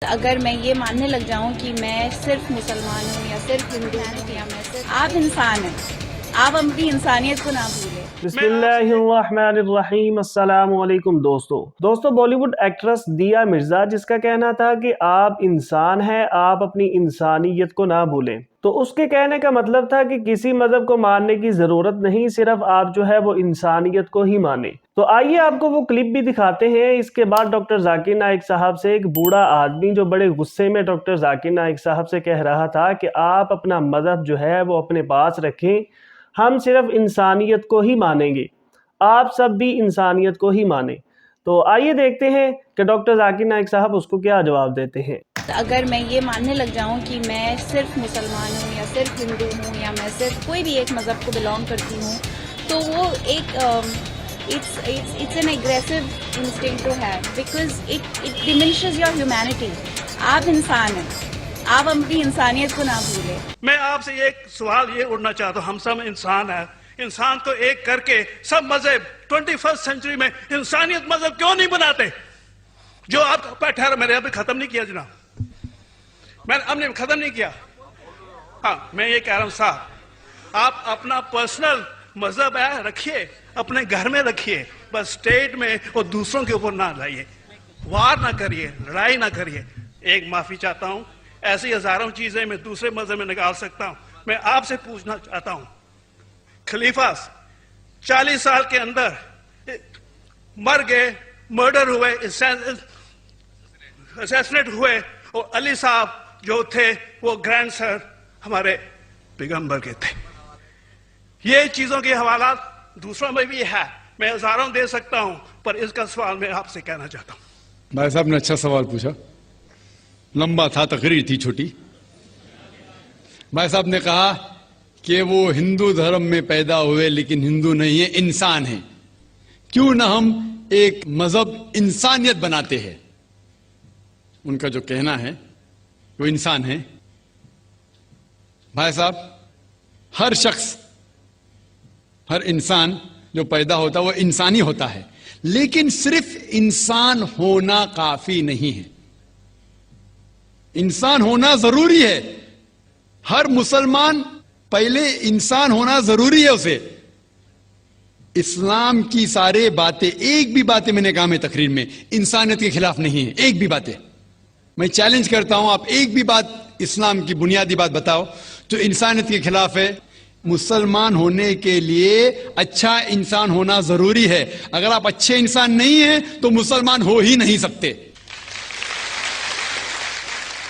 اگر میں یہ ماننے لگ جاؤں کہ میں صرف مسلمان ہوں یا صرف ہندو ہوں یا میں صرف آپ انسان ہیں، آپ اپنی انسانیت کو نہ بھولیں۔ بسم اللہ الرحمن الرحیم۔ السلام علیکم دوستو بالی ووڈ ایکٹریس دیا مرزا جس کا کہنا تھا کہ آپ انسان ہیں، آپ اپنی انسانیت کو نہ بھولیں، تو اس کے کہنے کا مطلب تھا کہ کسی مذہب کو ماننے کی ضرورت نہیں، صرف آپ جو ہے وہ انسانیت کو ہی مانیں۔ تو آئیے آپ کو وہ کلپ بھی دکھاتے ہیں۔ اس کے بعد ڈاکٹر ذاکر نائک صاحب سے ایک بوڑھا آدمی جو بڑے غصے میں ڈاکٹر ذاکر نائک صاحب سے کہہ رہا تھا کہ آپ اپنا مذہب جو ہے وہ اپنے پاس رکھیں، ہم صرف انسانیت کو ہی مانیں گے، آپ سب بھی انسانیت کو ہی مانیں۔ تو آئیے دیکھتے ہیں کہ ڈاکٹر ذاکر نائک صاحب اس کو کیا جواب دیتے ہیں۔ اگر میں یہ ماننے لگ جاؤں کہ میں صرف مسلمان ہوں یا صرف ہندو ہوں یا میں صرف کوئی بھی ایک مذہب کو بلانگ کرتی ہوں، تو وہ ایک it's an aggressive instinct to have because it diminishes your humanity۔ آپ انسان ہیں، آپ اپنی انسانیت کو نہ بھولیں۔ میں آپ سے ایک سوال یہ اڑنا چاہتا ہوں، ہم سب انسان ہیں، انسان کو ایک کر کے سب مذہب 21st سینچری میں انسانیت مذہب کیوں نہیں بناتے؟ جو آپ ٹھہرا، میں نے ابھی ختم نہیں کیا جناب، میں نے اب نے ختم نہیں کیا۔ ہاں میں یہ کہہ رہا ہوں صاحب، آپ اپنا پرسنل مذہب ہے رکھیے، اپنے گھر میں رکھیے، بس اسٹیٹ میں اور دوسروں کے اوپر نہ لائیے، وار نہ کریے، لڑائی نہ کریے۔ ایک معافی چاہتا ہوں، ایسی ہزاروں چیزیں میں دوسرے مذہب میں نکال سکتا ہوں۔ میں آپ سے پوچھنا چاہتا ہوں، خلیفہ 40 سال کے اندر مر گئے، مرڈر ہوئے، اسیسنیٹ ہوئے، اور علی صاحب جو تھے وہ گرینڈ سر ہمارے پیغمبر کے تھے۔ یہ چیزوں کے حوالات دوسروں میں بھی ہے، میں ہزاروں دے سکتا ہوں، پر اس کا سوال میں آپ سے کہنا چاہتا ہوں۔ بھائی صاحب نے اچھا سوال پوچھا، لمبا تھا، تقریر تھی چھوٹی۔ بھائی صاحب نے کہا کہ وہ ہندو دھرم میں پیدا ہوئے لیکن ہندو نہیں ہیں، انسان ہیں، کیوں نہ ہم ایک مذہب انسانیت بناتے ہیں۔ ان کا جو کہنا ہے وہ انسان ہے۔ بھائی صاحب، ہر شخص، ہر انسان جو پیدا ہوتا ہے وہ انسانی ہوتا ہے، لیکن صرف انسان ہونا کافی نہیں ہے، انسان ہونا ضروری ہے۔ ہر مسلمان پہلے انسان ہونا ضروری ہے اسے۔ اسلام کی سارے باتیں، ایک بھی باتیں میں نے کہا میں تقریر میں انسانیت کے خلاف نہیں ہے، ایک بھی باتیں۔ میں چیلنج کرتا ہوں، آپ ایک بھی بات اسلام کی بنیادی بات بتاؤ جو انسانیت کے خلاف ہے۔ مسلمان ہونے کے لیے اچھا انسان ہونا ضروری ہے۔ اگر آپ اچھے انسان نہیں ہیں تو مسلمان ہو ہی نہیں سکتے۔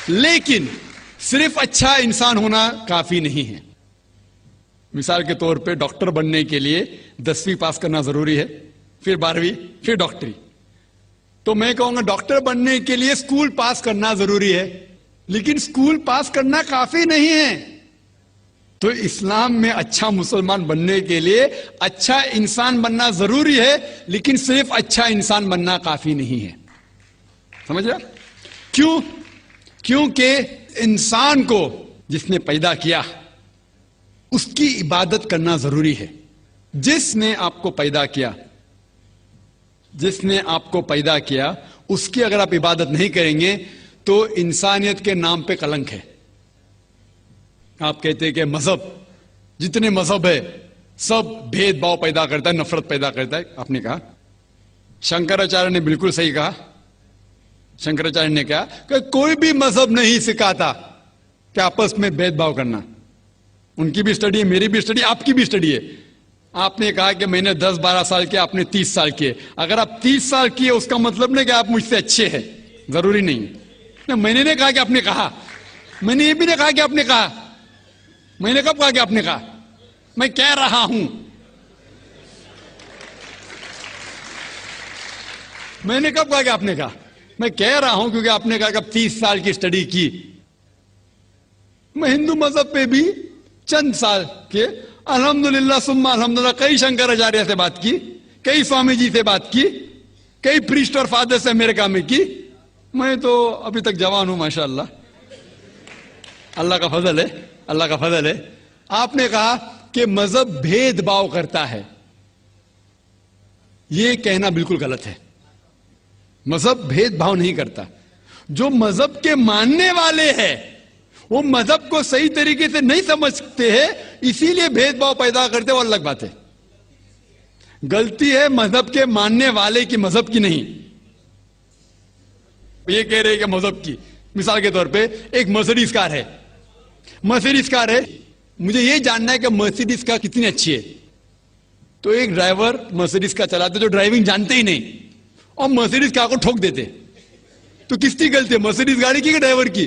لیکن صرف اچھا انسان ہونا کافی نہیں ہے۔ مثال کے طور پہ ڈاکٹر بننے کے لیے 10ویں پاس کرنا ضروری ہے، پھر 12ویں، پھر ڈاکٹری۔ تو میں کہوں گا ڈاکٹر بننے کے لیے اسکول پاس کرنا ضروری ہے، لیکن اسکول پاس کرنا کافی نہیں ہے۔ تو اسلام میں اچھا مسلمان بننے کے لیے اچھا انسان بننا ضروری ہے، لیکن صرف اچھا انسان بننا کافی نہیں ہے۔ سمجھ رہے؟ کیوں؟ کیونکہ انسان کو جس نے پیدا کیا اس کی عبادت کرنا ضروری ہے۔ جس نے آپ کو پیدا کیا، جس نے آپ کو پیدا کیا، اس کی اگر آپ عبادت نہیں کریں گے تو انسانیت کے نام پہ کلنک ہے۔ آپ کہتے ہیں کہ مذہب، جتنے مذہب ہے سب بھید بھاؤ پیدا کرتا ہے، نفرت پیدا کرتا ہے۔ آپ نے کہا، شنکراچاریہ نے بالکل صحیح کہا۔ شنکراچاریہ نے کہا کہ کوئی بھی مذہب نہیں سکھاتا کہ آپس میں بھید بھاؤ کرنا۔ ان کی بھی اسٹڈی ہے، میری بھی اسٹڈی، آپ کی بھی اسٹڈی ہے۔ آپ نے کہا کہ میں نے 10-12 سال کیا، آپ نے 30 سال کیے۔ اگر آپ 30 سال کیے اس کا مطلب نہیں کہ آپ مجھ سے اچھے ہیں، ضروری نہیں۔ میں نے نہیں کہا کہ آپ نے کہا، میں نے یہ بھی نہیں کہا کہ آپ نے کہا۔ میں نے کب کہا کہ آپ نے کہا؟ میں کہہ رہا ہوں، میں نے کب کہا کہ آپ نے کہا؟ میں کہہ رہا ہوں کیونکہ آپ نے کہا کہ اب 30 سال کی اسٹڈی کی۔ میں ہندو مذہب پہ بھی چند سال کے الحمدللہ ثم الحمدللہ کئی شنکراچاریہ سے بات کی، کئی سوامی جی سے بات کی، کئی پریسٹ اور فادر سے امریکہ میں کی۔ میں تو ابھی تک جوان ہوں ماشاءاللہ، اللہ کا فضل ہے، اللہ کا فضل ہے۔ آپ نے کہا کہ مذہب بھید بھاؤ کرتا ہے، یہ کہنا بالکل غلط ہے۔ مذہب بھید بھاؤ نہیں کرتا۔ جو مذہب کے ماننے والے ہیں وہ مذہب کو صحیح طریقے سے نہیں سمجھتے ہیں, اسی لیے بھید بھاؤ پیدا کرتے, وہ الگ بات ہے. غلطی ہے مذہب کے ماننے والے کی, مذہب کی نہیں. یہ کہہ رہے کہ مذہب کی, مثال کے طور پہ ایک مرسیڈیز کار ہے, مرسیڈیز کار ہے, مجھے یہ جاننا ہے کہ مرسیڈیز کار کتنی اچھی ہے. تو ایک ڈرائیور مرسیڈیز کار چلاتے جو ڈرائیونگ جانتے ہی نہیں اور مرسیڈیز کار کو ٹھوک دیتے, تو کس کی غلطی ہے, مرسیڈیز گاڑی کی کہ ڈرائیور کی؟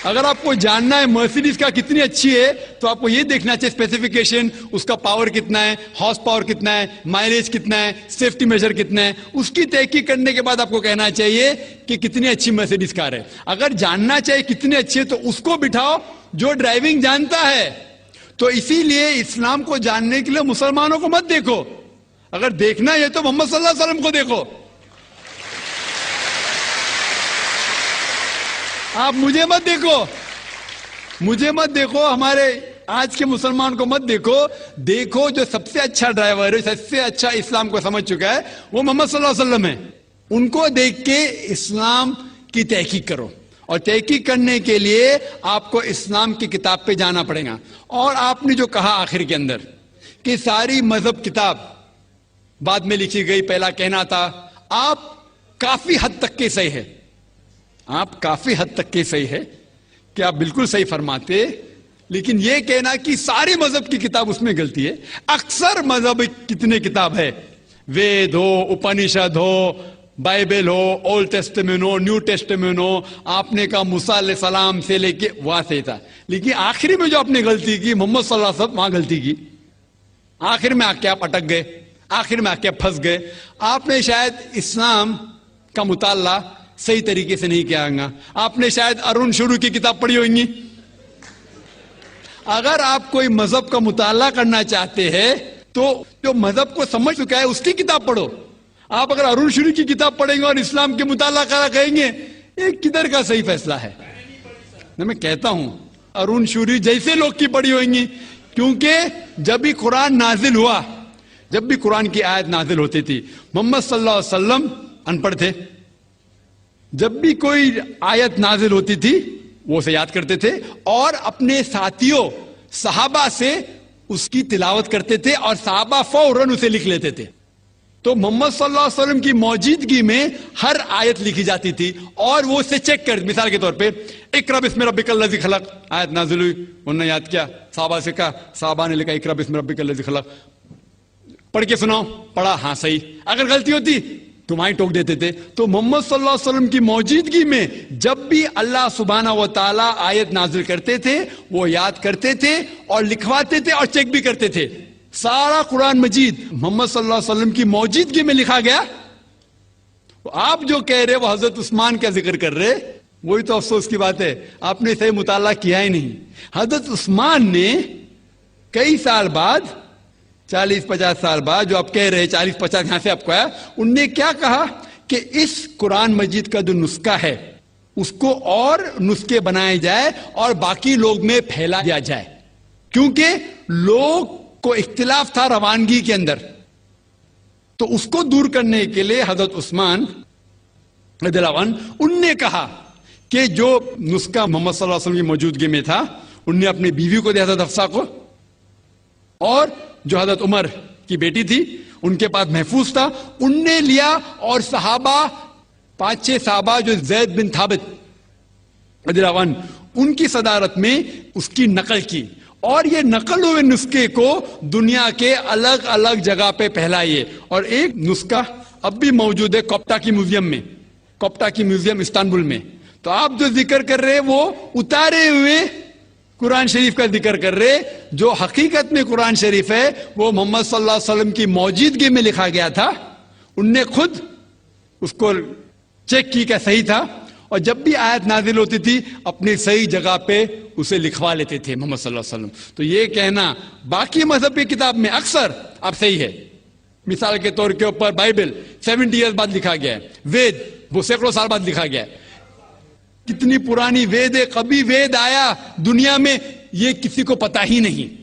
اگر آپ کو جاننا ہے مرسیڈیز کا کتنی اچھی ہے تو آپ کو یہ دیکھنا چاہیے اسپیسیفیکیشن, اس کا پاور کتنا ہے, ہارس پاور کتنا ہے, مائلیج کتنا ہے, سیفٹی میجر کتنا ہے. اس کی تحقیق کرنے کے بعد آپ کو کہنا چاہیے کہ کتنی اچھی مرسیڈیز کار ہے. اگر جاننا چاہیے کتنی اچھی ہے تو اس کو بٹھاؤ جو ڈرائیونگ جانتا ہے. تو اسی لیے اسلام کو جاننے کے لیے مسلمانوں کو مت دیکھو, اگر دیکھنا ہے تو محمد صلی اللہ علیہ وسلم کو دیکھو. آپ مجھے مت دیکھو, مجھے مت دیکھو, ہمارے آج کے مسلمان کو مت دیکھو. دیکھو جو سب سے اچھا ڈرائیور ہے, سب سے اچھا اسلام کو سمجھ چکا ہے, وہ محمد صلی اللہ علیہ وسلم ہے. ان کو دیکھ کے اسلام کی تحقیق کرو, اور تحقیق کرنے کے لیے آپ کو اسلام کی کتاب پہ جانا پڑے گا. اور آپ نے جو کہا آخر کے اندر کہ ساری مذہب کتاب بعد میں لکھی گئی, پہلا کہنا تھا, آپ کافی حد تک کے صحیح ہے, آپ کافی حد تک کے صحیح ہے کہ آپ بالکل صحیح فرماتے, لیکن یہ کہنا کہ ساری مذہب کی کتاب اس میں غلطی ہے. اکثر مذہب کتنے کتاب ہے, وید ہو, اپنشد ہو, بائبل ہو, اولڈ ٹیسٹمنٹ ہو, نیو ٹیسٹمنٹ ہو, آپ نے کہا موسیٰ علیہ السلام سے لے کے وہاں سے تھا, لیکن آخری میں جو آپ نے غلطی کی محمد صلی اللہ علیہ وسلم, وہاں غلطی کی. آخر میں آ کے آپ اٹک گئے, آخر میں آ کے پھنس گئے. آپ نے شاید اسلام کا مطالعہ صحیح طریقے سے نہیں کیا گا, آپ نے شاید ارون شروع کی کتاب پڑھی ہوگی. اگر آپ کوئی مذہب کا مطالعہ کرنا چاہتے ہیں تو جو مذہب کو سمجھ چکا ہے اس کی کتاب پڑھو. آپ اگر ارون شروع کی کتاب پڑھیں گے اور اسلام کے مطالعہ کرا کہیں گے, یہ کدھر کا صحیح فیصلہ ہے؟ میں کہتا ہوں ارون شوری جیسے لوگ کی پڑھی ہوئیں گی, کیونکہ جب بھی قرآن نازل ہوا, جب بھی قرآن کی آیت نازل ہوتی تھی, محمد صلی اللہ علیہ وسلم ان پڑھ تھے. جب بھی کوئی آیت نازل ہوتی تھی وہ اسے یاد کرتے تھے اور اپنے ساتھیوں صحابہ سے اس کی تلاوت کرتے تھے, اور صحابہ فوراً اسے لکھ لیتے تھے. تو محمد صلی اللہ علیہ وسلم کی موجودگی میں ہر آیت لکھی جاتی تھی اور وہ اسے چیک کر, مثال کے طور پہ اقرا بسم ربک الذی خلق آیت نازل ہوئی, انہوں نے یاد کیا, صحابہ سے کہا, صحابہ نے لکھا اقرا بسم ربک الذی خلق, پڑھ کے سناؤ, پڑھا, ہاں صحیح. اگر غلطی ہوتی تو وہیں ٹوک دیتے تھے. تو محمد صلی اللہ علیہ وسلم کی موجودگی میں جب بھی اللہ سبحانہ و تعالیٰ آیت نازل کرتے تھے وہ یاد کرتے تھے اور لکھواتے تھے اور چیک بھی کرتے تھے. سارا قرآن مجید محمد صلی اللہ علیہ وسلم کی موجودگی میں لکھا گیا. آپ جو کہہ رہے وہ حضرت عثمان کا ذکر کر رہے, وہی تو افسوس کی بات ہے, آپ نے صحیح مطالعہ کیا ہی نہیں. حضرت عثمان نے کئی سال بعد, 40-50 سال بعد, جو آپ کہہ رہے 40-50 یہاں سے آپ کو آیا, ان نے کیا کہا کہ اس قرآن مجید کا جو نسخہ ہے اس کو اور نسخے بنائے جائے اور باقی لوگ میں پھیلا دیا جائے, کیونکہ لوگ کو اختلاف تھا روانگی کے اندر. تو اس کو دور کرنے کے لیے حضرت عثمان رضی اللہ عنہ, ان نے کہا کہ جو نسخہ محمد صلی اللہ علیہ وسلم کی موجودگی میں تھا ان نے اپنی بیوی کو دیا, حضرت حفصہ کو, اور جو حضرت عمر کی بیٹی تھی ان کے پاس محفوظ تھا, ان نے لیا, اور صحابہ 5-6 صحابہ جو زید بن ثابت رضی اللہ عنہ ان کی صدارت میں اس کی نقل کی, اور یہ نقل ہوئے نسخے کو دنیا کے الگ الگ جگہ پہ پھیلائیے. اور ایک نسخہ اب بھی موجود ہے کوپٹا کی میوزیم میں, کوپٹا کی میوزیم استنبول میں. تو آپ جو ذکر کر رہے وہ اتارے ہوئے قرآن شریف کا ذکر کر رہے, جو حقیقت میں قرآن شریف ہے وہ محمد صلی اللہ علیہ وسلم کی موجودگی میں لکھا گیا تھا. ان نے خود اس کو چیک کی کہ صحیح تھا, اور جب بھی آیت نازل ہوتی تھی اپنی صحیح جگہ پہ اسے لکھوا لیتے تھے محمد صلی اللہ علیہ وسلم. تو یہ کہنا باقی مذہب کی کتاب میں اکثر اب صحیح ہے. مثال کے طور کے اوپر بائبل 70 ایئرز بعد لکھا گیا ہے, وید وہ سینکڑوں سال بعد لکھا گیا ہے. کتنی پرانی وید ہے, کبھی وید آیا دنیا میں یہ کسی کو پتا ہی نہیں.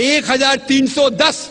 1310।